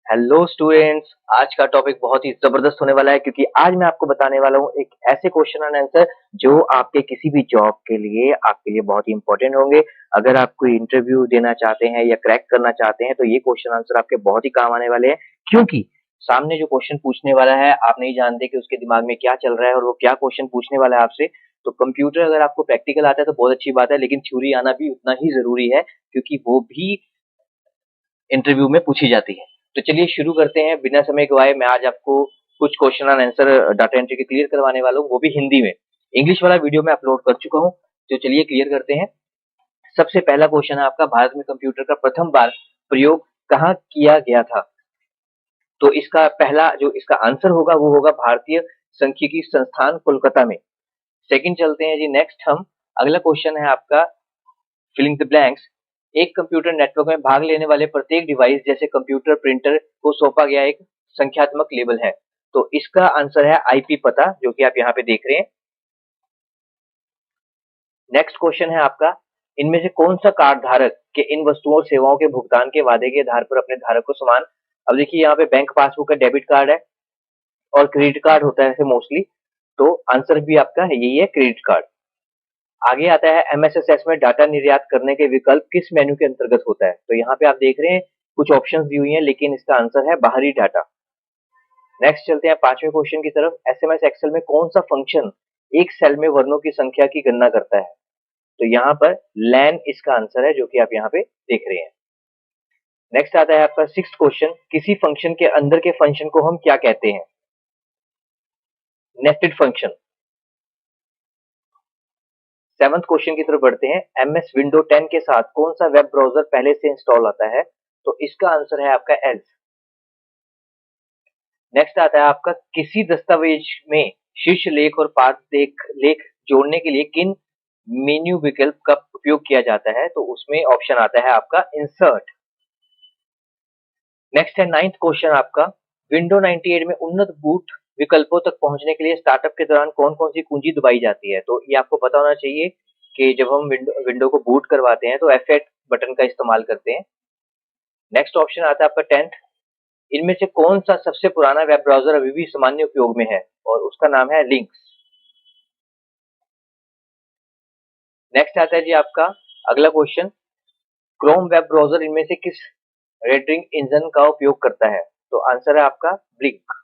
Hello students. आज का topic बहुत ही जबरदस्त होने वाला है क्योंकि आज मैं आपको बताने वाला हूँ एक ऐसे क्वेश्चन एंड आंसर जो आपके किसी भी जॉब के लिए आपके लिए बहुत ही इंपॉर्टेंट होंगे। अगर आप कोई इंटरव्यू देना चाहते हैं या क्रैक करना चाहते हैं तो ये क्वेश्चन आंसर आपके बहुत ही काम आने वाले हैं, क्योंकि सामने जो क्वेश्चन पूछने वाला है आप नहीं जानते कि उसके दिमाग में क्या चल रहा है और वो क्या क्वेश्चन पूछने वाला है आपसे। तो कंप्यूटर अगर आपको प्रैक्टिकल आता है तो बहुत अच्छी बात है, लेकिन थ्योरी आना भी उतना ही जरूरी है क्योंकि वो भी इंटरव्यू में पूछी जाती है। तो चलिए शुरू करते हैं बिना समय गवाए। मैं आज आपको कुछ question and answer data entry के क्लियर करवाने वाला हूँ, वो भी हिंदी में। इंग्लिश वाला वीडियो मैं अपलोड कर चुका हूँ, तो चलिए क्लियर करते हैं। सबसे पहला क्वेश्चन है आपका, भारत में कंप्यूटर का प्रथम बार प्रयोग कहाँ किया गया था? तो इसका पहला जो इसका आंसर होगा वो होगा भारतीय सांख्यिकी संस्थान कोलकाता में। सेकंड चलते हैं जी, नेक्स्ट हम अगला क्वेश्चन है आपका, फिलिंग द ब्लैंक्स। एक कंप्यूटर नेटवर्क में भाग लेने वाले प्रत्येक डिवाइस जैसे कंप्यूटर, प्रिंटर को सौंपा गया एक संख्यात्मक लेबल है। तो इसका आंसर है आईपी पता, जो कि आप यहाँ पे देख रहे हैं। नेक्स्ट क्वेश्चन है आपका, इनमें से कौन सा कार्ड धारक के इन वस्तुओं और सेवाओं के भुगतान के वादे के आधार पर अपने धारक को समान। अब देखिए यहाँ पे बैंक पासबुक है, डेबिट कार्ड है और क्रेडिट कार्ड होता है ऐसे मोस्टली। तो आंसर भी आपका है यही है, क्रेडिट कार्ड। आगे आता है, एमएसएसएस में डाटा निर्यात करने के विकल्प किस मेन्यू के अंतर्गत होता है? तो यहाँ पे आप देख रहे हैं कुछ ऑप्शंस दी हुई हैं, लेकिन इसका आंसर है बाहरी डाटा। नेक्स्ट चलते हैं पांचवें क्वेश्चन की तरफ। एसएमएस एक्सेल में कौन सा फंक्शन एक सेल में वर्णों की संख्या की गणना करता है? तो यहाँ पर लैन इसका आंसर है, जो कि आप यहाँ पे देख रहे हैं। नेक्स्ट आता है आपका सिक्स्थ क्वेश्चन, किसी फंक्शन के अंदर के फंक्शन को हम क्या कहते हैं? Nested function. सेवंथ क्वेश्चन की तरफ बढ़ते हैं, एमएस विंडो 10 के साथ कौन सा वेब ब्राउजर पहले से इंस्टॉल आता है? तो इसका आंसर है आपका एल्स। नेक्स्ट आता है आपका, किसी दस्तावेज में शीर्ष लेख और पाद लेख जोड़ने के लिए किन मेन्यू विकल्प का उपयोग किया जाता है? तो उसमें ऑप्शन आता है आपका इंसर्ट। नेक्स्ट है नाइन्थ क्वेश्चन आपका, विंडो 98 में उन्नत बूट विकल्पों तक पहुंचने के लिए स्टार्टअप के दौरान कौन कौन सी कुंजी दबाई जाती है? तो ये आपको पता होना चाहिए कि जब हम विंडो को बूट करवाते हैं तो F8 बटन का इस्तेमाल करते हैं। नेक्स्ट ऑप्शन आता है आपका टेंथ, इनमें से कौन सा सबसे पुराना वेब ब्राउजर अभी भी सामान्य उपयोग में है? और उसका नाम है लिंक्स। नेक्स्ट आता है जी आपका अगला क्वेश्चन, क्रोम वेब ब्राउजर इनमें से किस रेंडरिंग इंजन का उपयोग करता है? तो आंसर है आपका ब्लिंक।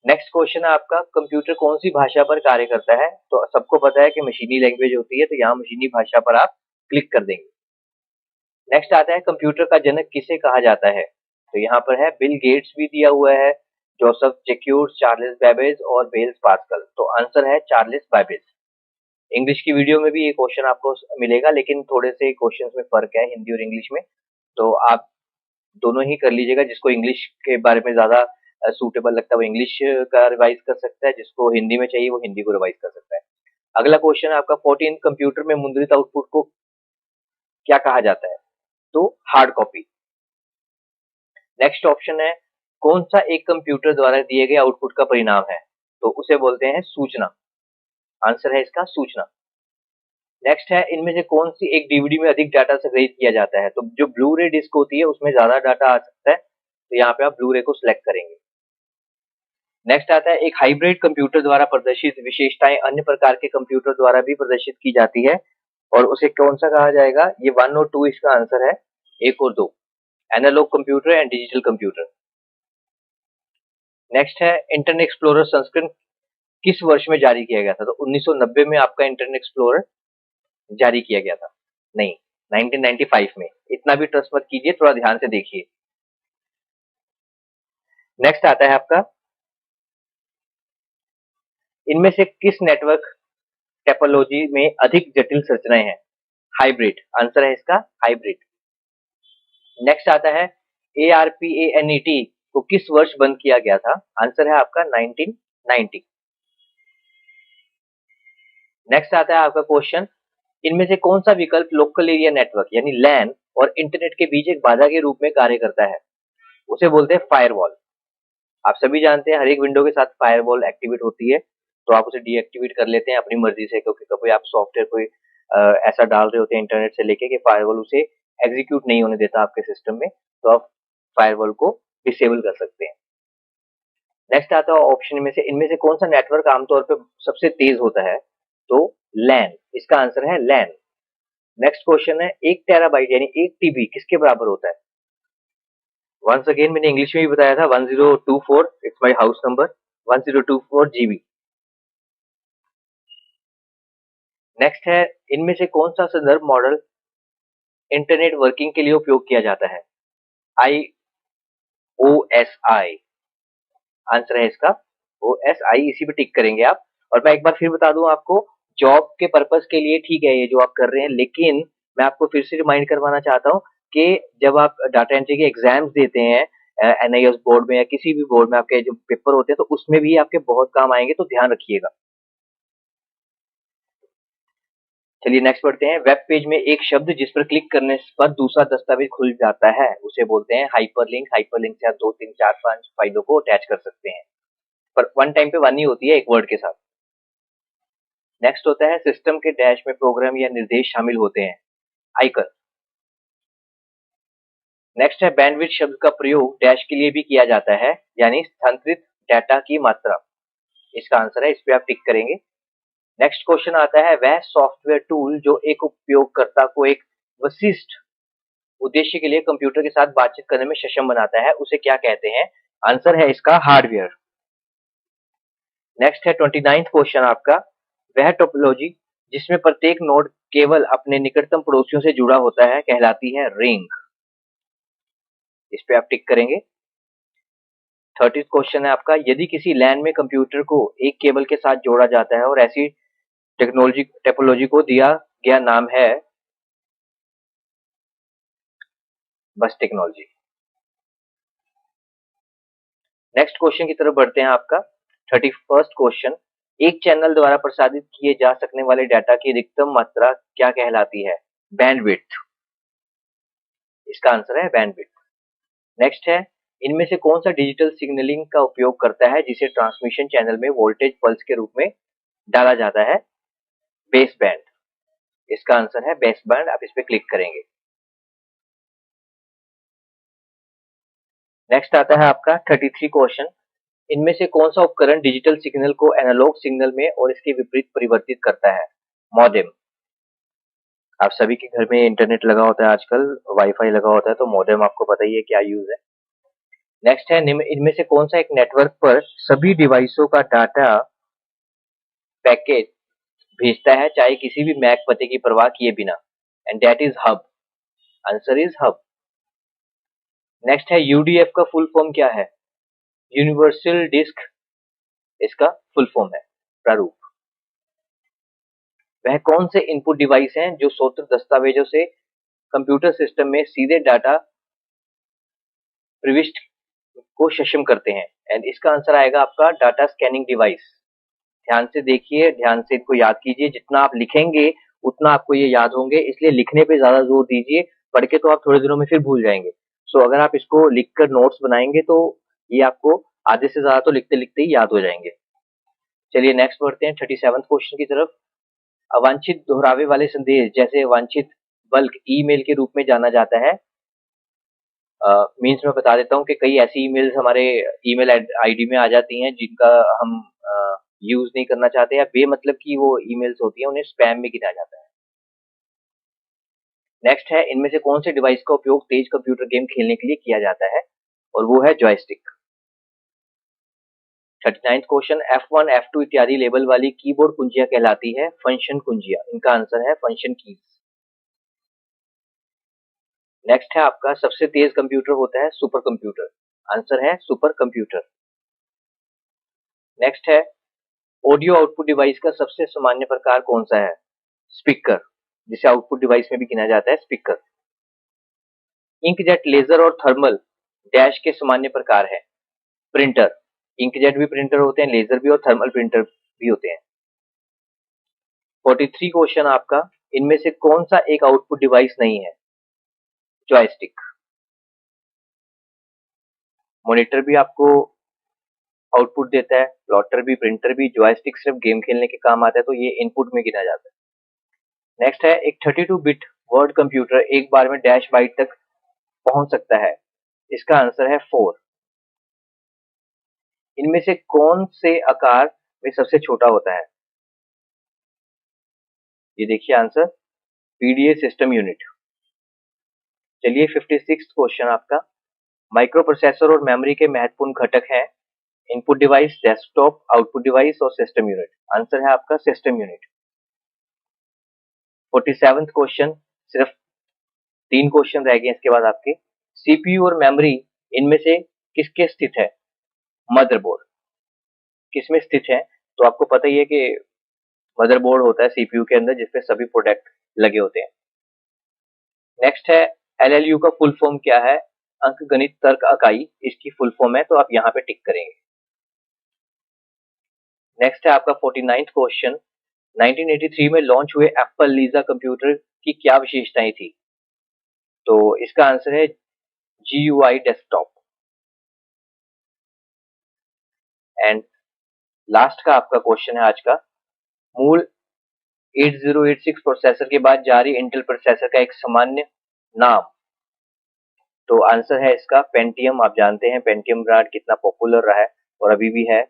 नेक्स्ट क्वेश्चन है आपका, कंप्यूटर कौन सी भाषा पर कार्य करता है? तो सबको पता है कि मशीनी लैंग्वेज होती है, तो यहाँ मशीनी भाषा पर आप क्लिक कर देंगे। नेक्स्ट आता है, कंप्यूटर का जनक किसे कहा जाता है? तो यहाँ पर है बिल गेट्स भी दिया हुआ है, जोसेफ जैक्यूर्ड, चार्ल्स बैबेज और बेल्स पास्कल। तो आंसर है चार्ल्स बैबेज। इंग्लिश की वीडियो में भी ये क्वेश्चन आपको मिलेगा, लेकिन थोड़े से क्वेश्चंस में फर्क है हिंदी और इंग्लिश में, तो आप दोनों ही कर लीजिएगा। जिसको इंग्लिश के बारे में ज्यादा सूटेबल लगता है वो इंग्लिश का रिवाइज कर सकता है, जिसको हिंदी में चाहिए वो हिंदी को रिवाइज कर सकता है। अगला क्वेश्चन है आपका, 14 कंप्यूटर में मुद्रित आउटपुट को क्या कहा जाता है? तो हार्ड कॉपी। नेक्स्ट ऑप्शन है, कौन सा एक कंप्यूटर द्वारा दिए गए आउटपुट का परिणाम है? तो उसे बोलते हैं सूचना। आंसर है इसका सूचना। नेक्स्ट है, इनमें से कौन सी एक डीवीडी में अधिक डाटा संग्रहित किया जाता है? तो जो ब्लू रे डिस्क होती है उसमें ज्यादा डाटा आ सकता है, तो यहाँ पे आप ब्लू रे को सिलेक्ट करेंगे। नेक्स्ट आता है, एक हाइब्रिड कंप्यूटर द्वारा प्रदर्शित विशेषताएं अन्य प्रकार के कंप्यूटर द्वारा भी प्रदर्शित की जाती है, और उसे कौन सा कहा जाएगा? ये 1 और 2 इसका आंसर है, 1 और 2, analogue computer and digital computer. Next है, इंटरनेट एक्सप्लोरर संस्करण किस वर्ष में जारी किया गया था? तो 1990 में आपका इंटरनेट एक्सप्लोरर जारी किया गया था। नहीं, 1995 में। इतना भी ट्रस्ट मत कीजिए, थोड़ा ध्यान से देखिए। नेक्स्ट आता है आपका, इनमें से किस नेटवर्क टोपोलॉजी में अधिक जटिल संरचनाएं हैं? हाइब्रिड। आंसर है इसका हाइब्रिड। नेक्स्ट आता है, ARPANET को किस वर्ष बंद किया गया था? आंसर है आपका 1990। नेक्स्ट आता है आपका क्वेश्चन, इनमें से कौन सा विकल्प लोकल एरिया नेटवर्क यानी लैन और इंटरनेट के बीच एक बाधा के रूप में कार्य करता है? उसे बोलते हैं फायरवॉल। आप सभी जानते हैं हर एक विंडो के साथ फायरवॉल एक्टिवेट होती है, तो आप उसे डीएक्टिवेट कर लेते हैं अपनी मर्जी से, क्योंकि कभी आप सॉफ्टवेयर कोई ऐसा डाल रहे होते हैं इंटरनेट से लेके कि फायरवॉल उसे एग्जीक्यूट नहीं होने देता आपके सिस्टम में, तो आप फायरवॉल को डिसेबल कर सकते हैं। नेक्स्ट आता है ऑप्शन में से इनमें से कौन सा नेटवर्क आमतौर पे सबसे तेज होता है? तो लैन, इसका आंसर है लैन। नेक्स्ट क्वेश्चन है 1 टेराबाइट यानी 1 टीबी किसके बराबर होता है? वंस अगेन मैंने इंग्लिश में भी बताया था 1024, it's my house number 1024 GB. Next है इनमें से कौन सा संदर्भ मॉडल इंटरनेट वर्किंग के लिए उपयोग किया जाता है? IOSI आंसर है इसका OSI, इसी पे टिक करेंगे आप। और मैं एक बार फिर बता दूं आपको, जॉब के पर्पस के लिए ठीक है ये जो आप कर रहे हैं, लेकिन मैं आपको फिर से रिमाइंड करवाना चाहता हूँ कि जब आप डाटा एंट्री के एग्जाम्स देते हैं NIOS बोर्ड में या किसी भी बोर्ड में आपके जो पेपर होते हैं, तो उसमें भी आपके बहुत काम आएंगे, तो ध्यान रखिएगा। चलिए नेक्स्ट बढ़ते हैं। वेब पेज में एक शब्द जिस पर क्लिक करने पर दूसरा दस्तावेज खुल जाता है उसे बोलते हैं हाइपरलिंक। हाइपरलिंक से आप 2, 3, 4, 5 फाइलों को अटैच कर सकते हैं, पर वन टाइम पे वन ही होती है एक वर्ड के साथ। नेक्स्ट होता है सिस्टम के डैश में प्रोग्राम या निर्देश शामिल होते हैं, आइकन। नेक्स्ट है बैंडविड्थ शब्द का प्रयोग डैश के लिए भी किया जाता है, यानी स्थानांतरित डेटा की मात्रा। इसका आंसर है, इस पे आप टिक करेंगे। नेक्स्ट क्वेश्चन आता है वह सॉफ्टवेयर टूल जो एक उपयोगकर्ता को एक विशिष्ट उद्देश्य के लिए कंप्यूटर के साथ बातचीत करने में सक्षम बनाता है, उसे क्या कहते हैं? आंसर है इसका हार्डवेयर। नेक्स्ट है 29th क्वेश्चन आपका, वह टोपोलॉजी जिसमें प्रत्येक नोड केवल अपने निकटतम पड़ोसियों से जुड़ा होता है कहलाती है रिंग। इस पे आप टिक करेंगे। 30th क्वेश्चन है आपका, यदि किसी लैन में कंप्यूटर को एक केबल के साथ जोड़ा जाता है और ऐसी टोपोलॉजी को दिया गया नाम है बस टेक्नोलॉजी। नेक्स्ट क्वेश्चन की तरफ बढ़ते हैं आपका 31st क्वेश्चन, एक चैनल द्वारा प्रसारित किए जा सकने वाले डाटा की अधिकतम मात्रा क्या कहलाती है? बैंडविड्थ। इसका आंसर है बैंडविड्थ। नेक्स्ट है इनमें से कौन सा डिजिटल सिग्नलिंग का उपयोग करता है जिसे ट्रांसमिशन चैनल में वोल्टेज पल्स के रूप में डाला जाता है? Base band. इसका आंसर है बेस बैंड, आप इस पे क्लिक करेंगे। नेक्स्ट आता है आपका 33 क्वेश्चन, इनमें से कौन सा उपकरण डिजिटल सिग्नल को एनालॉग सिग्नल में और इसके विपरीत परिवर्तित करता है? मॉडेम। आप सभी के घर में इंटरनेट लगा होता है आजकल, वाईफाई लगा होता है, तो मॉडेम आपको पता ही है क्या यूज है। नेक्स्ट है इनमें से कौन सा एक नेटवर्क पर सभी डिवाइसों का डाटा पैकेट भेजता है चाहे किसी भी मैक पते की परवाह किए बिना? And that is hub. Answer is hub. Next है यूडीएफ का फुल फॉर्म क्या है? यूनिवर्सल डिस्क इसका फुल फॉर्म है, प्रारूप। वह कौन से इनपुट डिवाइस हैं जो स्रोत दस्तावेजों से कंप्यूटर सिस्टम में सीधे डाटा प्रविष्ट को सक्षम करते हैं? एंड इसका आंसर आएगा आपका डाटा स्कैनिंग डिवाइस। ध्यान से देखिए, ध्यान से इनको याद कीजिए, जितना आप लिखेंगे उतना आपको ये याद होंगे, इसलिए लिखने पे ज्यादा जोर दीजिए, पढ़ के तो आप थोड़े दिनों में फिर भूल जाएंगे। सो अगर आप इसको लिखकर नोट्स बनाएंगे तो ये आपको आधे से ज्यादा तो लिखते लिखते ही याद हो जाएंगे। चलिए नेक्स्ट बढ़ते हैं 37th क्वेश्चन की तरफ। अवांछित दोहरावे वाले संदेश जैसे वांछित बल्क ईमेल के रूप में जाना जाता है। मीन्स मैं बता देता हूँ कि कई ऐसी ईमेल्स हमारे ईमेल आईडी में आ जाती हैं जिनका हम यूज नहीं करना चाहते या बेमतलब की वो ईमेल्स होती हैं, उन्हें स्पैम में गिना जाता है। नेक्स्ट है इनमें से कौन से डिवाइस का उपयोग तेज कंप्यूटर गेम खेलने के लिए किया जाता है? और वो है joystick. 39th question, F1 F2 इत्यादि लेबल वाली कीबोर्ड कुंजियां कहलाती है फंक्शन कुंजियां। इनका आंसर है फंक्शन कीज। नेक्स्ट है आपका सबसे तेज कंप्यूटर होता है सुपर कंप्यूटर। आंसर है सुपर कंप्यूटर। नेक्स्ट है ऑडियो आउटपुट डिवाइस का सबसे सामान्य प्रकार कौन सा है? स्पीकर, जिसे आउटपुट डिवाइस में भी गिना जाता है स्पीकर। इंकजेट, लेजर और थर्मल डैश के सामान्य प्रकार है? प्रिंटर। इंकजेट भी प्रिंटर होते हैं, लेजर भी और थर्मल प्रिंटर भी होते हैं। 43 क्वेश्चन आपका, इनमें से कौन सा एक आउटपुट डिवाइस नहीं है? जॉयस्टिक। मॉनिटर भी आपको आउटपुट देता है, प्लॉटर भी, प्रिंटर भी, जॉयस्टिक सिर्फ गेम खेलने के काम आता है, तो ये इनपुट में गिना जाता है। नेक्स्ट है एक 32 बिट वर्ड कंप्यूटर एक बार में डैश बाइट तक पहुंच सकता है। इसका आंसर है 4। इनमें से कौन से आकार में सबसे छोटा होता है? ये देखिए आंसर, पीडीए सिस्टम यूनिट। चलिए 56 क्वेश्चन आपका, माइक्रो प्रोसेसर और मेमोरी के महत्वपूर्ण घटक हैं input device, desktop, output device और सिस्टम यूनिट। आंसर है आपका सिस्टम यूनिट। 47th क्वेश्चन, सिर्फ 3 क्वेश्चन रह गए इसके बाद आपके। सीपीयू और मेमोरी इनमें से किसके स्थित है? मदरबोर्ड किसमें स्थित है? तो आपको पता ही है कि मदरबोर्ड होता है सीपीयू के अंदर, जिसपे सभी प्रोडक्ट लगे होते हैं। नेक्स्ट है, एलएलयू का फुल फॉर्म क्या है? अंकगणित तर्क इकाई इसकी फुल फॉर्म है, तो आप यहाँ पे टिक करेंगे। नेक्स्ट है आपका 49th क्वेश्चन, 1983 में लॉन्च हुए एप्पल लीजा कंप्यूटर की क्या विशेषताएं थी? तो इसका आंसर है GUI डेस्कटॉप। एंड लास्ट का आपका क्वेश्चन है आज का, मूल 8086 प्रोसेसर के बाद जारी इंटेल प्रोसेसर का एक सामान्य नाम। तो आंसर है इसका पेंटियम। आप जानते हैं पेंटियम ब्रांड कितना पॉपुलर रहा है और अभी भी है,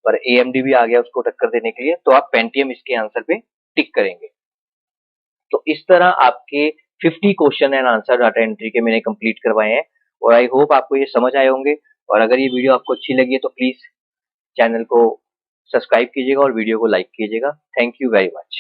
पर AMD भी आ गया उसको टक्कर देने के लिए, तो आप पेंटियम इसके आंसर पे टिक करेंगे। तो इस तरह आपके 50 question and answer data entry के मैंने कंप्लीट करवाए हैं और आई होप आपको ये समझ आए होंगे। और अगर ये वीडियो आपको अच्छी लगी है तो प्लीज चैनल को सब्सक्राइब कीजिएगा और वीडियो को लाइक कीजिएगा। Thank you very much.